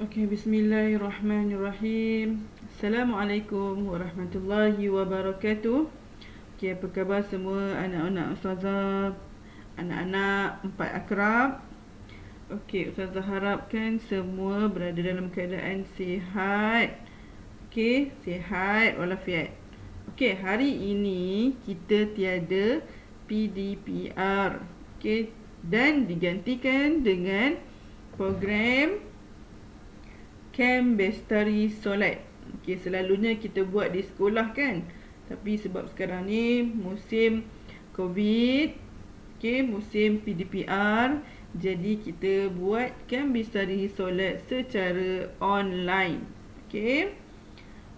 Okey, bismillahirrahmanirrahim. Assalamualaikum warahmatullahi wabarakatuh. Okey, apa khabar semua anak-anak ustazah, anak-anak empat akrab? Okey, ustazah harapkan semua berada dalam keadaan sihat. Okey, sihat walafiat. Okey, hari ini kita tiada PDPR. Okey, dan digantikan dengan program Camp Bestari Solat. Okey, selalunya kita buat di sekolah kan. Tapi sebab sekarang ni musim COVID, okey, musim PDPR, jadi kita buat Camp Bestari Solat secara online. Okey.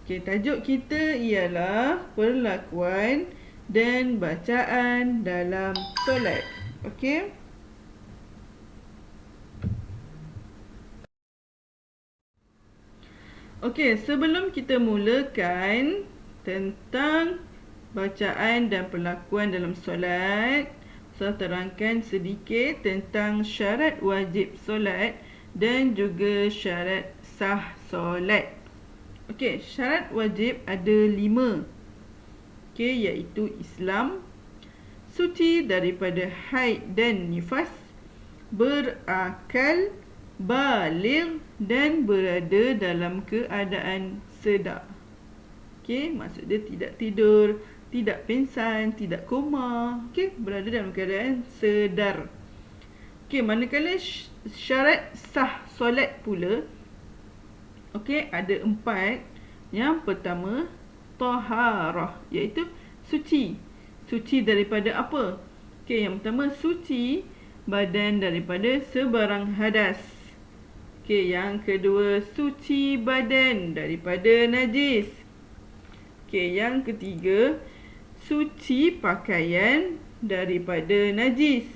Okey, tajuk kita ialah perlakuan dan bacaan dalam solat. Okey. Okey, sebelum kita mulakan tentang bacaan dan perlakuan dalam solat, saya terangkan sedikit tentang syarat wajib solat dan juga syarat sah solat. Okey, syarat wajib ada 5. Okey, iaitu Islam, suci daripada haid dan nifas, berakal, baligh dan berada dalam keadaan sedar. Okey, maksud dia tidak tidur, tidak pingsan, tidak koma. Okey, berada dalam keadaan sedar. Okey, manakala syarat sah solat pula, okey, ada 4. Yang pertama, taharah, iaitu suci. Suci daripada apa? Okey, yang pertama suci badan daripada sebarang hadas. Okey, yang kedua suci badan daripada najis. Okey, yang ketiga suci pakaian daripada najis.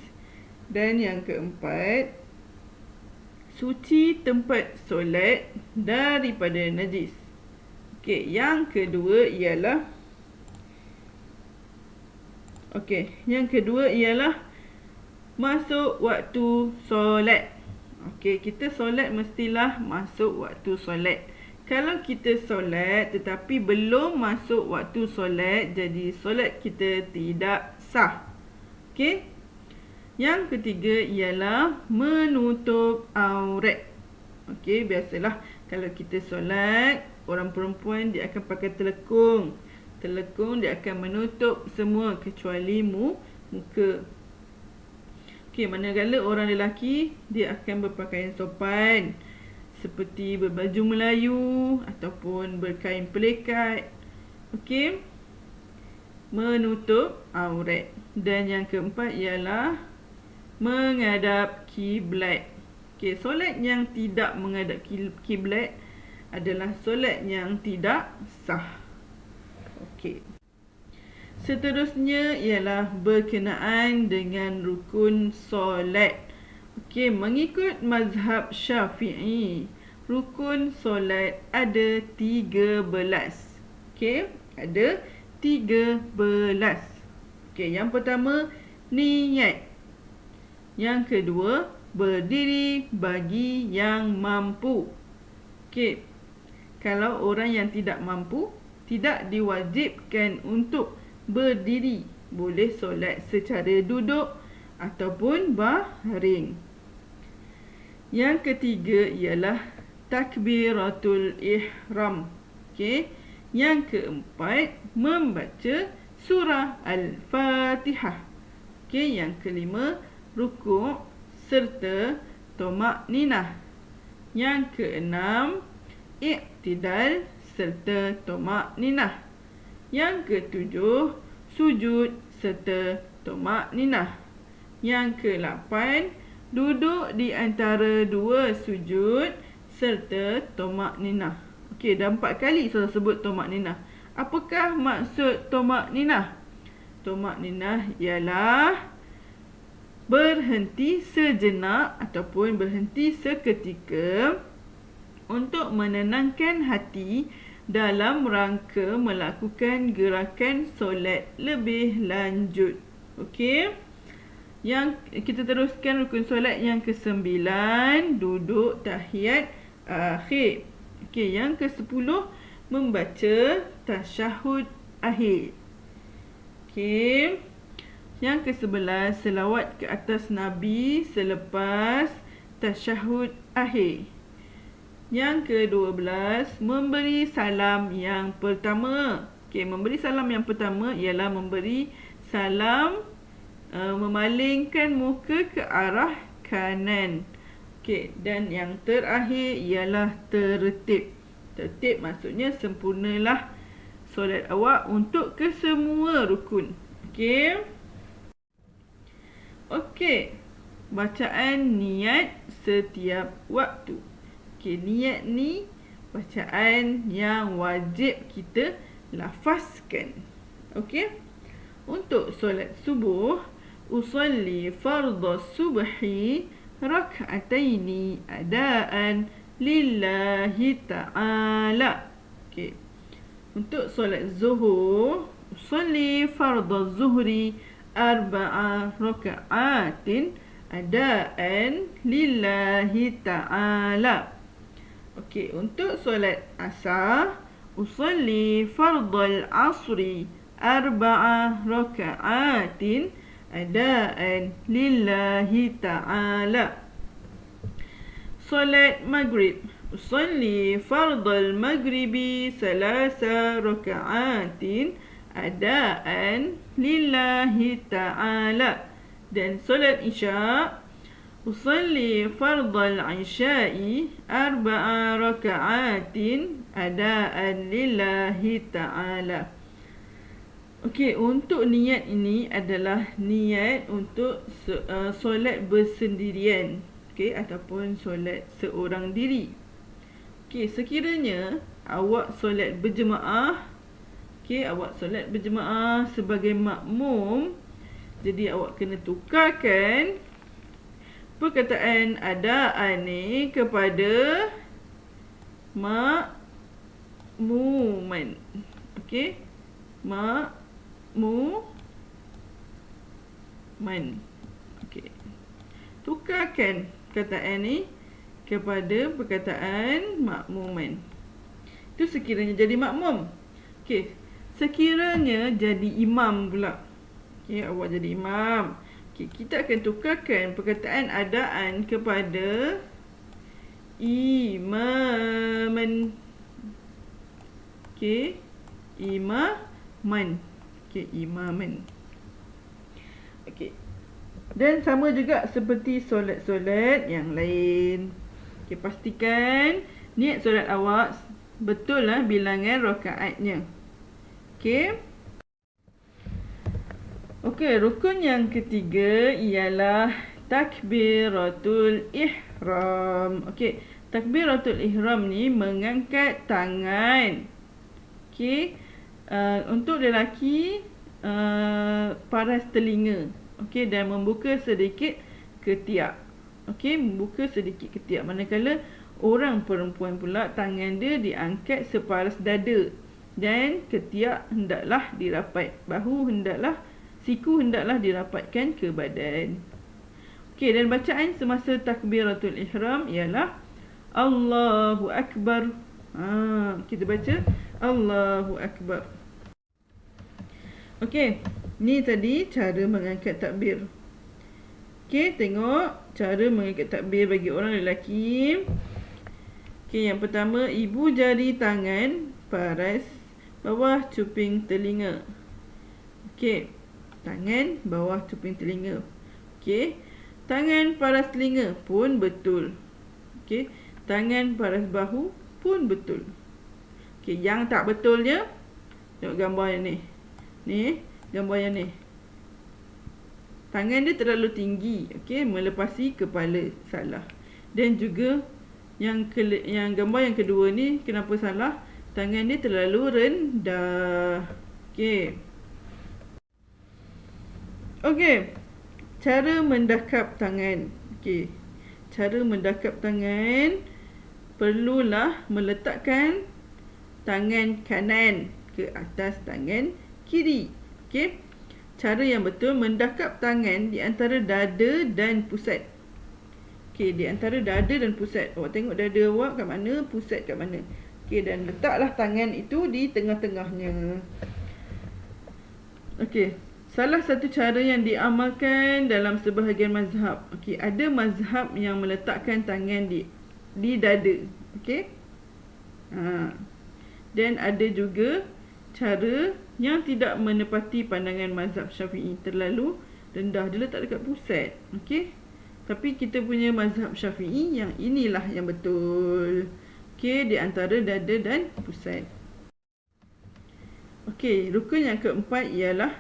Dan yang keempat suci tempat solat daripada najis. Okey, yang kedua ialah masuk waktu solat. Okey, kita solat mestilah masuk waktu solat. Kalau kita solat tetapi belum masuk waktu solat, jadi solat kita tidak sah. Okey. Yang ketiga ialah menutup aurat. Okey, biasalah kalau kita solat, orang perempuan dia akan pakai telekung. Telekung dia akan menutup semua kecuali muka. Okey, manakala orang lelaki dia akan berpakaian sopan seperti berbaju Melayu ataupun berkain pelikat. Okey, menutup aurat. Dan yang keempat ialah menghadap kiblat. Okey, solat yang tidak menghadap kiblat adalah solat yang tidak sah. Okey. Seterusnya ialah berkenaan dengan rukun solat. Okey, mengikut mazhab Syafi'i, rukun solat ada 13. Okey, ada 13. Okey, yang pertama niat. Yang kedua berdiri bagi yang mampu. Okey, kalau orang yang tidak mampu tidak diwajibkan untuk berdiri, boleh solat secara duduk ataupun baring. Yang ketiga ialah takbiratul ihram. Okey, yang keempat membaca surah Al-Fatihah. Okey, yang kelima rukuk serta tumakninah. Yang keenam i'tidal serta tumakninah. Yang ketujuh sujud serta tumakninah. Yang ke-8 duduk di antara dua sujud serta tumakninah. Okey, dah 4 kali saya sebut tumakninah. Apakah maksud tumakninah? Tumakninah ialah berhenti sejenak ataupun berhenti seketika untuk menenangkan hati dalam rangka melakukan gerakan solat lebih lanjut. Okey. Yang kita teruskan rukun solat yang ke-9, duduk tahiyat akhir. Okey, yang ke-10 membaca tasyahud akhir. Okey. Yang ke-11 selawat ke atas Nabi selepas tasyahud akhir. Yang ke-12 memberi salam yang pertama. Okey, memberi salam yang pertama ialah memberi salam memalingkan muka ke arah kanan. Okey, dan yang terakhir ialah tertib. Tertib maksudnya sempurnalah solat awak untuk kesemua rukun. Okey. Okey. Bacaan niat setiap waktu. Okey, niat ni bacaan yang wajib kita lafazkan. Okey. Untuk solat subuh, usalli fardhu subhi rak'ataini adaan lillahi ta'ala. Okey. Untuk solat zuhur, usalli fardhu zuhri arba'a raka'atin adaan lillahi ta'ala. Okey, untuk solat asar, usalli fardhal asri arba'a raka'atin adaan lillahi ta'ala. Solat maghrib, usalli fardhal maghribi salasa raka'atin adaan lillahi ta'ala. Dan solat isya, usalli fardhal isya'i arba'a raka'atin adaan lillahi ta'ala. Okey, untuk niat ini adalah niat untuk solat bersendirian, okey, ataupun solat seorang diri. Okey, sekiranya awak solat berjemaah, okey, awak solat berjemaah sebagai makmum, jadi awak kena tukarkan perkataan adaan ni kepada makmuman. Okey, makmuman. Okey, tukarkan perkataan ni kepada perkataan makmuman. Itu sekiranya jadi makmum. Okey, sekiranya jadi imam pula. Okey, awak jadi imam. Okey, kita akan tukarkan perkataan adaan kepada imaman. Okey, imaman. Okey, imaman. Okey. Dan sama juga seperti solat-solat yang lain. Okey, pastikan niat solat awak betul lah bilangan rakaatnya. Okey. Okey, rukun yang ketiga ialah takbiratul ihram. Okey, takbiratul ihram ni mengangkat tangan. Okey, untuk lelaki paras telinga. Okey, dan membuka sedikit ketiak. Okey, membuka sedikit ketiak. Manakala orang perempuan pula tangan dia diangkat separas dada dan ketiak hendaklah dirapat. Siku hendaklah dirapatkan ke badan. Okey, dan bacaan semasa takbiratul ihram ialah Allahu Akbar. Kita baca Allahu Akbar. Okey, ni tadi cara mengangkat takbir. Okey, tengok cara mengangkat takbir bagi orang lelaki. Okey, yang pertama, ibu jari tangan paras bawah cuping telinga. Okey, tangan bawah cuping telinga. Okey, tangan paras telinga pun betul. Okey, tangan paras bahu pun betul. Okey, yang tak betulnya, tengok gambar yang ni. Ni, gambar yang ni. Tangan dia terlalu tinggi, okey, melepasi kepala, salah. Dan juga yang gambar yang kedua ni, kenapa salah? Tangan dia terlalu rendah. Okey. Okey, cara mendakap tangan. Okey, cara mendakap tangan, perlulah meletakkan tangan kanan ke atas tangan kiri. Okey, cara yang betul mendakap tangan di antara dada dan pusat. Okey, di antara dada dan pusat. Awak tengok dada awak kat mana, pusat kat mana. Okey, dan letaklah tangan itu di tengah-tengahnya. Okey, salah satu cara yang diamalkan dalam sebahagian mazhab. Okey, ada mazhab yang meletakkan tangan di dada. Okey. Dan ada juga cara yang tidak menepati pandangan mazhab Syafi'i, terlalu rendah, dia letak dekat pusat. Okey. Tapi kita punya mazhab Syafi'i yang inilah yang betul. Okey, di antara dada dan pusat. Okey, rukun yang keempat ialah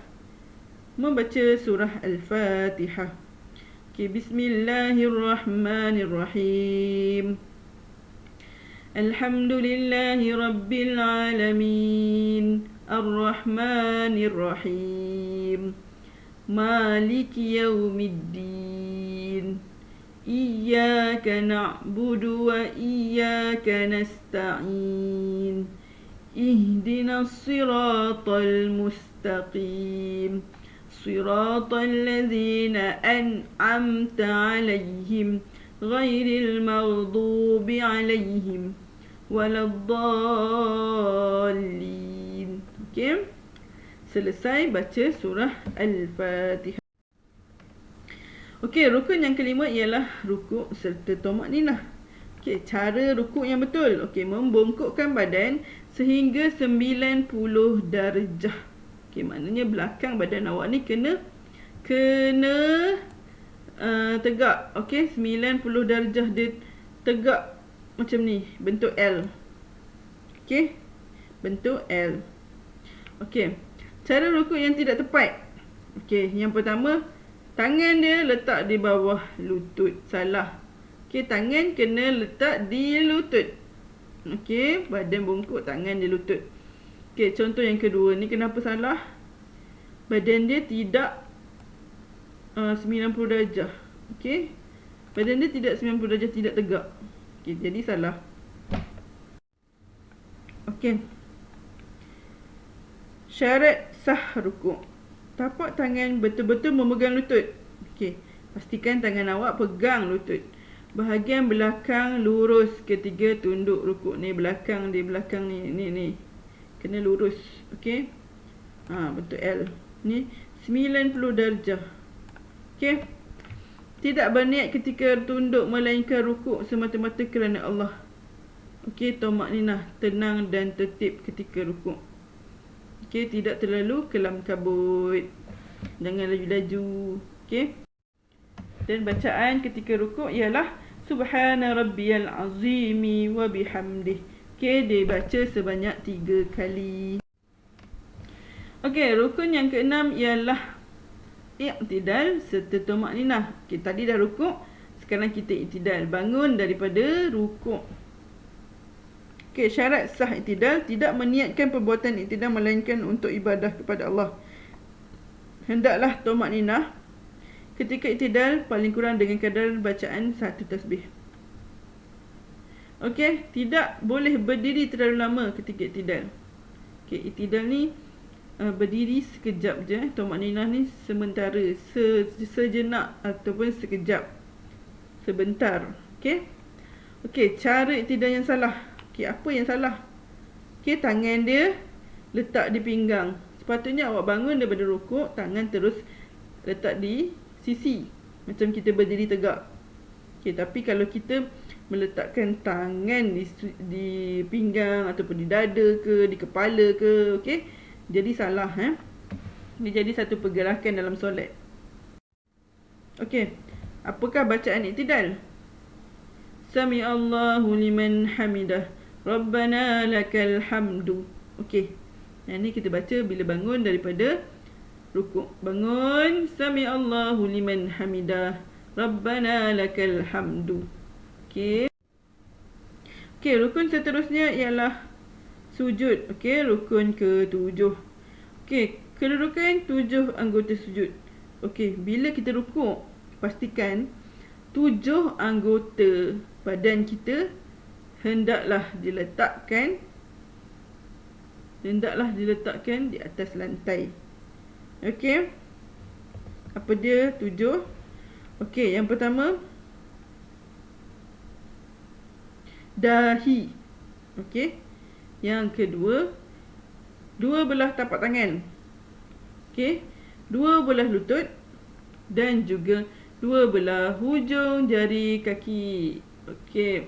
membaca surah Al-Fatihah. Okey, bismillahirrahmanirrahim. Alhamdulillahi rabbil alamin. Ar-Rahmanir-Rahim. Maliki yaumiddin. Iyyaka na'budu wa iyyaka nasta'in. Ihdinas siratal mustaqim. Siratal ladzina an'amta 'alaihim ghairil maghdubi 'alaihim waladdallin. Okey. Selesai baca surah Al-Fatihah. Okey, rukun yang kelima ialah rukuk serta tumakninah. Okey, cara rukuk yang betul. Okey, membongkokkan badan sehingga 90 darjah. Okey, maknanya belakang badan awak ni kena tegak. Okey, 90 darjah dia tegak macam ni, bentuk L. Okey, bentuk L. Okey, cara rukuk yang tidak tepat. Okey, yang pertama, tangan dia letak di bawah lutut. Salah. Okey, tangan kena letak di lutut. Okey, badan bongkok, tangan di lutut. Okey, contoh yang kedua ni kenapa salah? Badan dia tidak 90 darjah. Okey, badan dia tidak 90 darjah, tidak tegak. Okey, jadi salah. Okey, syarat sah rukuk. Tapak tangan betul-betul memegang lutut. Okey, pastikan tangan awak pegang lutut. Bahagian belakang lurus ketika tunduk rukuk. Ni belakang, di belakang ni. Kena lurus. Okey. Bentuk L. Ni 90 darjah. Okey. Tidak berniat ketika tunduk melainkan rukuk semata-mata kerana Allah. Okey, tumakninah, tenang dan tertib ketika rukuk. Okey, tidak terlalu kelam kabut. Jangan laju-laju. Okey. Dan bacaan ketika rukuk ialah Subhana rabbiyal azimi wa bihamdih. Okey, dibaca sebanyak 3 kali. Okey, rukun yang keenam ialah i'tidal serta tumakninah. Okey, tadi dah rukuk, sekarang kita i'tidal, bangun daripada rukuk. Okey, syarat sah i'tidal, tidak meniatkan perbuatan i'tidal melainkan untuk ibadah kepada Allah. Hendaklah tumakninah ketika i'tidal paling kurang dengan kadar bacaan 1 tasbih. Okey, tidak boleh berdiri terlalu lama ketika i'tidal. Okey, i'tidal ni berdiri sekejap je. Tumakninah ni sementara, sejenak ataupun sekejap, sebentar. Okey. Okey, cara i'tidal yang salah. Okey, apa yang salah? Okey, tangan dia letak di pinggang. Sepatutnya awak bangun daripada rukuk, tangan terus letak di sisi, macam kita berdiri tegak. Okey, tapi kalau kita meletakkan tangan di pinggang ataupun di dada ke, di kepala ke, okey, jadi salah. Dia jadi satu pergerakan dalam solat. Okey, apakah bacaan i'tidal? Sami Allahu liman hamidah. Rabbana lakal hamdu. Okey, yang ni kita baca bila bangun daripada rukuk. Bangun, Sami Allahu liman hamidah. Rabbana lakal hamdu. Okey. Okey, rukun seterusnya ialah sujud. Okey, rukun ke-7. Okey, kedudukan 7 anggota sujud. Okey, bila kita rukuk, pastikan 7 anggota badan kita hendaklah diletakkan di atas lantai. Okey. Apa dia 7? Okey, yang pertama, dahi. Okey. Yang kedua, dua belah tapak tangan. Okey. Dua belah lutut dan juga dua belah hujung jari kaki. Okey.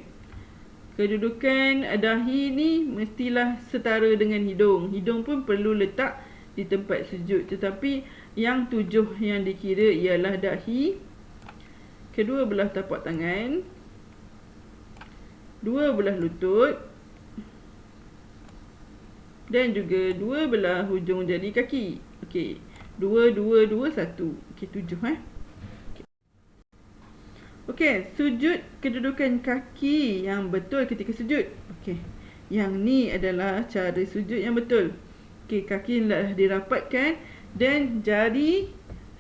Kedudukan dahi ni mestilah setara dengan hidung. Hidung pun perlu letak di tempat sujud. Tetapi yang 7 yang dikira ialah dahi, kedua belah tapak tangan, dua belah lutut dan juga dua belah hujung jari kaki. Okey. 2, 2, 2, 1. Okey, 7 Okey, sujud kedudukan kaki yang betul ketika sujud. Okey. Yang ni adalah cara sujud yang betul. Okey, kaki hendaklah dirapatkan dan jari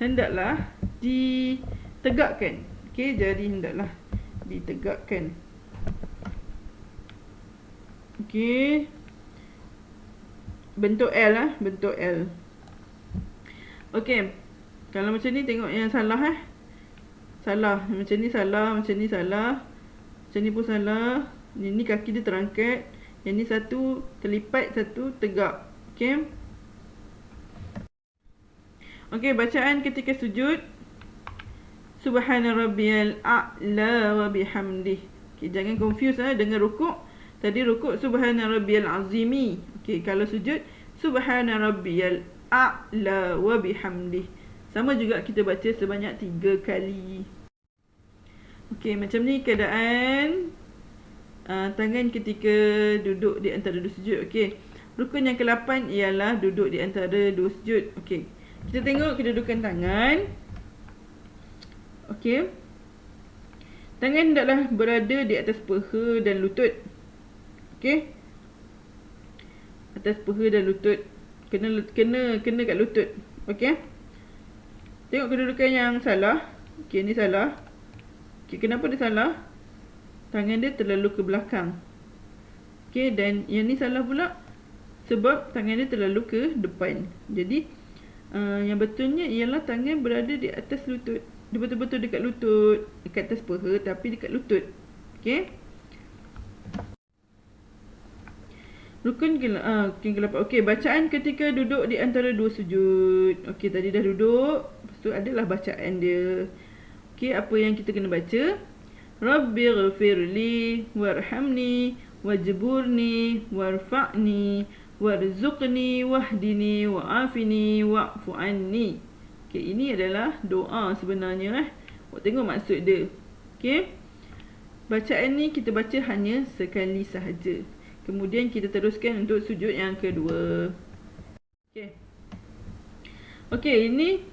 hendaklah ditegakkan. Okey, jari hendaklah ditegakkan. Okey. Bentuk L bentuk L. Okey. Kalau macam ni tengok yang salah Salah. Macam ni salah, macam ni salah. Macam ni pun salah. Ni kaki dia terangkat. Yang ni satu terlipat, satu tegak. Okey. Okey, bacaan ketika sujud. Subhana rabbiyal a'la wa bihamdih. Okey, jangan confuse dengan rukuk. Tadi rukuk subhana rabbiyal azimi. Okey, kalau sujud subhana rabbiyal a'la wa bihamdih. Sama juga kita baca sebanyak 3 kali. Okey, macam ni keadaan tangan ketika duduk di antara dua sujud. Okey. Rukun yang ke-8 ialah duduk di antara dua sujud. Okey. Kita tengok kedudukan tangan. Okey. Tangan hendaklah berada di atas paha dan lutut. Okey. Atas paha dan lutut. Kena kat lutut. Okey. Tengok kedudukan yang salah. Okey, ni salah. Okey, kenapa dia salah? Tangan dia terlalu ke belakang. Okey, dan yang ni salah pula sebab tangan dia terlalu ke depan. Jadi, yang betulnya ialah tangan berada di atas lutut. Dia betul-betul dekat lutut. Dekat atas paha tapi dekat lutut. Okey. Rukun ke-8. Okey, bacaan ketika duduk di antara dua sujud. Okey, tadi dah duduk. Lepas tu adalah bacaan dia. Okey, apa yang kita kena baca? Rabbighfirli warhamni wajburni warfa'ni warzuqni wahdini wa'afini wa'fu anni. Okey, ini adalah doa sebenarnya Awak tengok maksud dia. Okey. Bacaan ni kita baca hanya sekali sahaja. Kemudian kita teruskan untuk sujud yang kedua. Okey. Okey, ini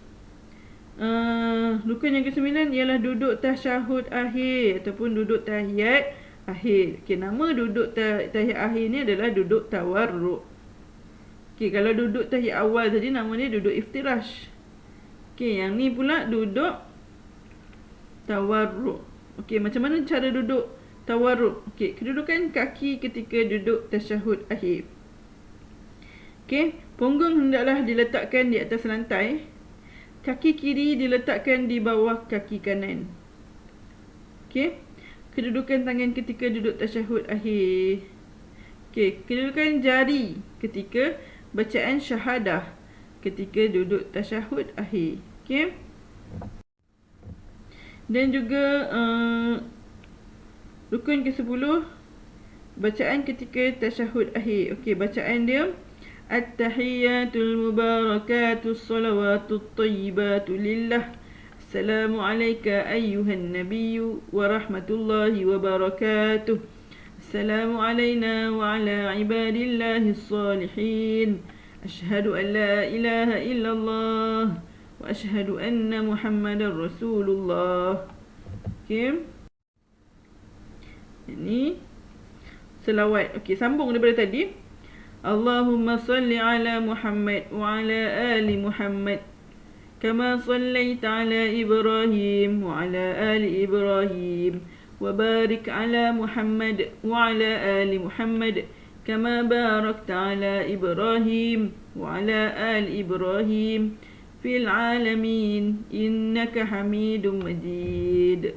rukun yang ke-9 ialah duduk tasyahud akhir ataupun duduk tahiyat akhir. Okey, nama duduk tahiyat akhir ni adalah duduk tawarruk. Okey, kalau duduk tahiyat awal tadi nama dia duduk iftirash. Okey, yang ni pula duduk tawarruk. Okey, macam mana cara duduk tawarruk? Okey, kedudukan kaki ketika duduk tasyahud akhir. Okey, punggung hendaklah diletakkan di atas lantai. Kaki kiri diletakkan di bawah kaki kanan. Okey, kedudukan tangan ketika duduk tasyahud akhir. Okey, kedudukan jari ketika bacaan syahadah ketika duduk tasyahud akhir. Okey. Dan juga rukun ke-10 bacaan ketika tasyahud akhir. Okey, bacaan dia At-tahiyyatul mubarakatus salawatut thayyibatu lillah. Assalamualaikum ayyuhan nabiyyu wa rahmatullahi wa barakatuh. Assalamu alayna wa ala ibadillahis salihin. Ashhadu an la ilaha illallah wa ashhadu anna Muhammadar Rasulullah. Okey. Ini selawat. Okey, sambung daripada tadi. Allahumma salli ala Muhammad wa ala ali Muhammad kama sallaita ala Ibrahim wa ala ali Ibrahim wa barik ala Muhammad wa ala ali Muhammad kama barakta ala Ibrahim wa ala ali Ibrahim fil alamin innaka Hamidum Majid.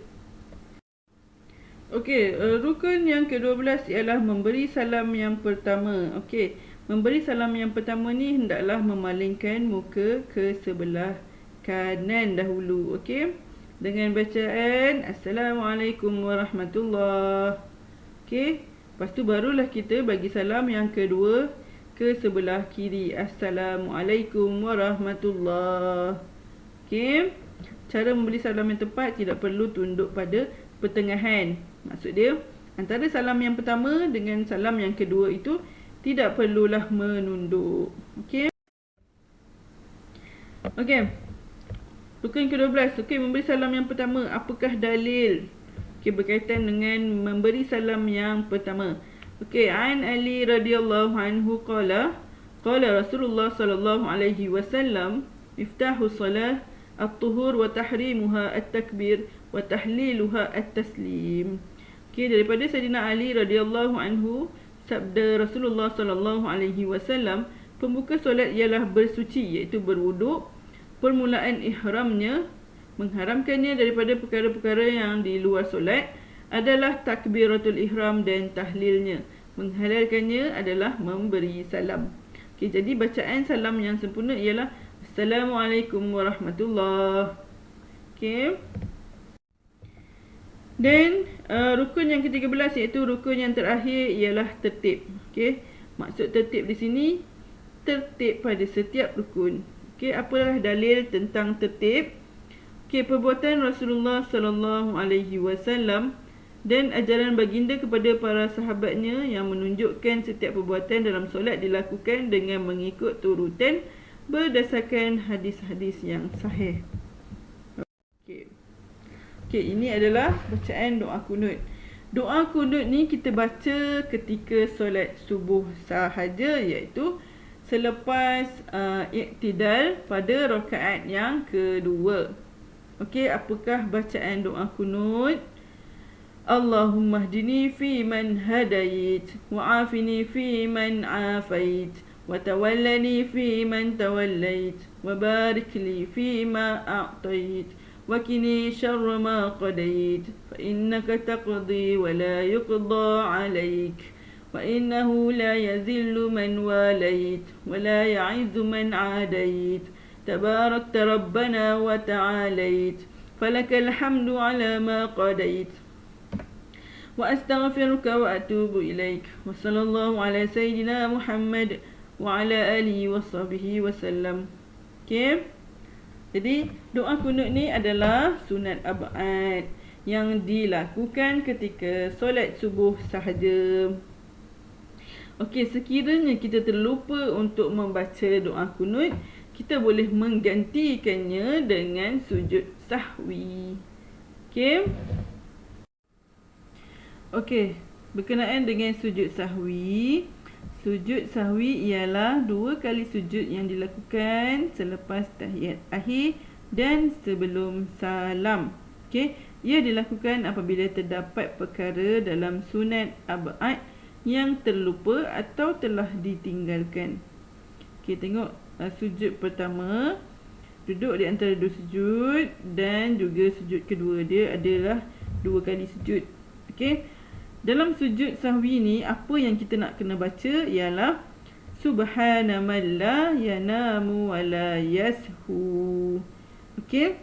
Okey, rukun yang ke-12 ialah memberi salam yang pertama. Okey, memberi salam yang pertama ni hendaklah memalingkan muka ke sebelah kanan dahulu. Okey, dengan bacaan Assalamualaikum warahmatullahi. Okey, lepas tu barulah kita bagi salam yang kedua ke sebelah kiri. Assalamualaikum warahmatullahi. Okey, cara memberi salam yang tepat tidak perlu tunduk pada pertengahan. Maksud dia, antara salam yang pertama dengan salam yang kedua itu tidak perlulah menunduk. Okey. Okey. Rukun ke-12. Okey, memberi salam yang pertama. Apakah dalil? Okey, berkaitan dengan memberi salam yang pertama. Okey, an Ali radhiyallahu anhu qala Rasulullah sallallahu alaihi wasallam miftahu salah at-tuhur wa tahrimuha at-takbir wa tahliluha at-taslim. Okey, daripada Sayyidina Ali radhiyallahu anhu, sabda Rasulullah sallallahu alaihi wasallam, pembuka solat ialah bersuci, iaitu berwuduk. Permulaan ihramnya, mengharamkannya daripada perkara-perkara yang di luar solat adalah takbiratul ihram dan tahlilnya. Menghalalkannya adalah memberi salam. Okey, jadi bacaan salam yang sempurna ialah Assalamualaikum warahmatullahi. Okey. Dan rukun yang ke-13 iaitu rukun yang terakhir ialah tertib. Okey. Maksud tertib di sini tertib pada setiap rukun. Okey, apalah dalil tentang tertib? Okey, perbuatan Rasulullah sallallahu alaihi wasallam dan ajaran baginda kepada para sahabatnya yang menunjukkan setiap perbuatan dalam solat dilakukan dengan mengikut turutan berdasarkan hadis-hadis yang sahih. Okey. Okey, ini adalah bacaan doa kunut. Doa kunut ni kita baca ketika solat subuh sahaja, iaitu selepas iktidal pada rakaat yang kedua. Okey, apakah bacaan doa kunut? Allahumma hdini fi man hadait, wa afini fi man afait, wa tawallani fi man tawallait, wa barik li fi ma a'tait, وكني شر ما قضيت فإنك تقضي ولا يقضى عليك وإنه لا يذل من واليت ولا يعز من عاديت تباركت ربنا وتعاليت فلك الحمد على ما قضيت وأستغفرك وأتوب إليك وصلى الله على سيدنا محمد وعلى آله وصحبه وسلم. Okay? Jadi doa kunut ni adalah sunat ab'ad yang dilakukan ketika solat subuh sahaja. Okey, sekiranya kita terlupa untuk membaca doa kunut, kita boleh menggantikannya dengan sujud sahwi. Okey. Okey, berkenaan dengan sujud sahwi. Sujud sahwi ialah 2 kali sujud yang dilakukan selepas tahiyat akhir dan sebelum salam. Okey, ia dilakukan apabila terdapat perkara dalam sunat ab'ad yang terlupa atau telah ditinggalkan. Okey, tengok sujud pertama, duduk di antara 2 sujud, dan juga sujud kedua dia adalah 2 kali sujud. Okey. Dalam sujud sahwi ni, apa yang kita nak kena baca ialah Subhana man la yanamu wa la yashu. Okey.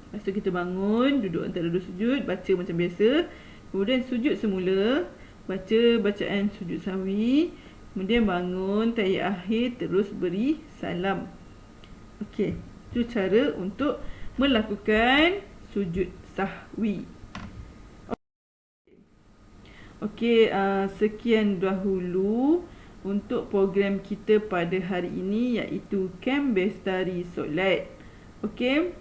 Lepas tu kita bangun, duduk antara 2 sujud, baca macam biasa. Kemudian sujud semula, baca bacaan sujud sahwi. Kemudian bangun, tahiyat akhir, terus beri salam. Okey. Itu cara untuk melakukan sujud sahwi. Okey, sekian dahulu untuk program kita pada hari ini, iaitu Camp Bestari Solat. Okey,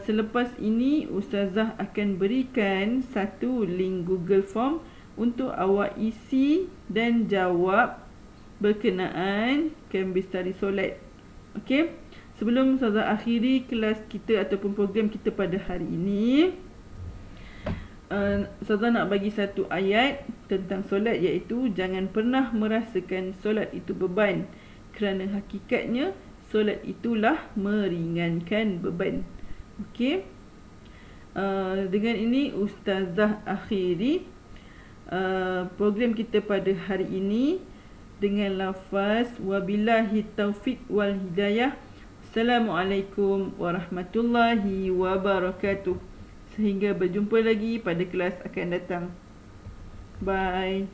selepas ini Ustazah akan berikan satu link Google Form untuk awak isi dan jawab berkenaan Camp Bestari Solat. Okey, sebelum Ustazah akhiri kelas kita ataupun program kita pada hari ini, Ustazah nak bagi satu ayat tentang solat, iaitu jangan pernah merasakan solat itu beban, kerana hakikatnya solat itulah meringankan beban. Okey. Dengan ini Ustazah akhiri program kita pada hari ini dengan lafaz wabillahi taufik wal hidayah. Assalamualaikum warahmatullahi wabarakatuh. Sehingga berjumpa lagi pada kelas akan datang. Bye.